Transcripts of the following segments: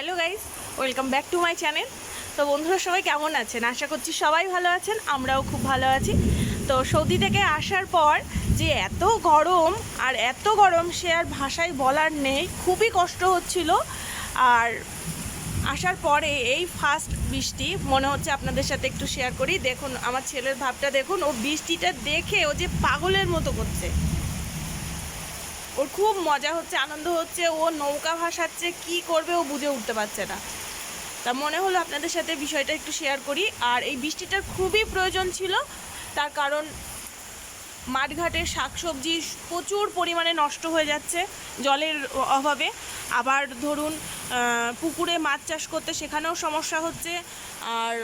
Hello guys, welcome back to my channel. তো বন্ধুরা সবাই কেমন আছেন? আশা করছি সবাই ভালো আছেন, আমরাও খুব ভালো আছি। তো সৌদি থেকে আসার পর যে এত গরম সে আর ভাষায় বলার নেই, খুবই কষ্ট হচ্ছিল। আর আসার পরে এই ফার্স্ট বৃষ্টি, মনে হচ্ছে আপনাদের সাথে একটু শেয়ার করি। দেখুন আমার ছেলের ভাবটা, দেখুন ও বৃষ্টিটা দেখে ও যে পাগলের মতো করছে। ওর খুব মজা হচ্ছে, আনন্দ হচ্ছে, ও নৌকা ভাসাচ্ছে, কি করবে ও বুঝে উঠতে পারছে না। তা মনে হলো আপনাদের সাথে বিষয়টা একটু শেয়ার করি। আর এই বৃষ্টিটার খুবই প্রয়োজন ছিল, তার কারণ মাঠঘাটের শাকসবজি প্রচুর পরিমাণে নষ্ট হয়ে যাচ্ছে জলের অভাবে। আবার ধরুন পুকুরে মাছ চাষ করতে সেখানেও সমস্যা হচ্ছে। আর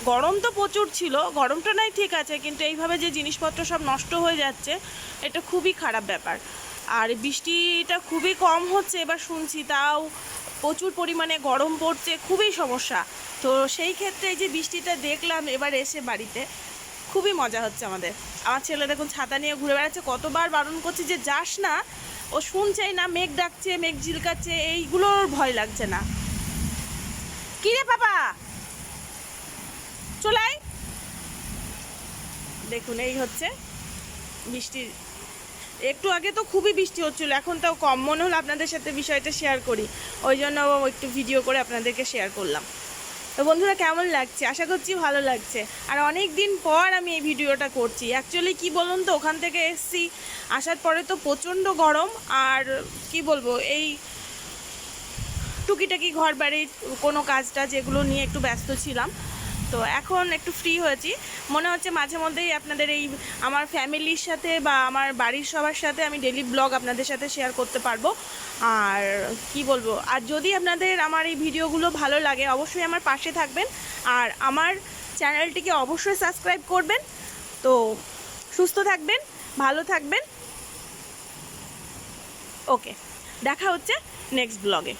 গরম তো প্রচুর ছিল, গরমটা নাই ঠিক আছে, কিন্তু এইভাবে যে জিনিসপত্র সব নষ্ট হয়ে যাচ্ছে এটা খুবই খারাপ ব্যাপার। আর বৃষ্টিটা খুবই কম হচ্ছে এবার শুনছি, তাও প্রচুর পরিমাণে গরম পড়ছে, খুবই সমস্যা। তো সেই ক্ষেত্রে এই যে বৃষ্টিটা দেখলাম এবার এসে বাড়িতে, খুবই মজা হচ্ছে আমাদের। আমার ছেলে দেখুন ছাতা নিয়ে ঘুরে বেড়াচ্ছে, কতবার বারণ করছি যে যাস না, ও শুনছেই না। মেঘ ডাকছে, মেঘ ঝিলকাচ্ছে, এইগুলোর ভয় লাগছে না। কি রে বাবা, চলাই। দেখুন এই হচ্ছে বৃষ্টি। একটু আগে তো খুবই বৃষ্টি হচ্ছিলো, এখন তাও কম। মনে হলো আপনাদের সাথে বিষয়টা শেয়ার করি, ওই জন্য একটু ভিডিও করে আপনাদেরকে শেয়ার করলাম। তো বন্ধুরা কেমন লাগছে? আশা করছি ভালো লাগছে। আর অনেক দিন পর আমি এই ভিডিওটা করছি। অ্যাকচুয়ালি কি বলুন তো, ওখান থেকে এসছি, আসার পরে তো প্রচণ্ড গরম। আর কি বলবো, এই টুকিটাকি ঘর বাড়ির কোনো কাজটা যেগুলো নিয়ে একটু ব্যস্ত ছিলাম। তো এখন একটু ফ্রি হয়েছি, মনে হচ্ছে মাঝে মধ্যেই আপনাদের এই আমার ফ্যামিলির সাথে বা আমার বাড়ির সবার সাথে আমি ডেলি ব্লগ আপনাদের সাথে শেয়ার করতে পারবো। আর কি বলবো, আর যদি আপনাদের আমার এই ভিডিওগুলো ভালো লাগে অবশ্যই আমার পাশে থাকবেন, আর আমার চ্যানেলটিকে অবশ্যই সাবস্ক্রাইব করবেন। তো সুস্থ থাকবেন, ভালো থাকবেন। ওকে, দেখা হচ্ছে নেক্সট ব্লগে।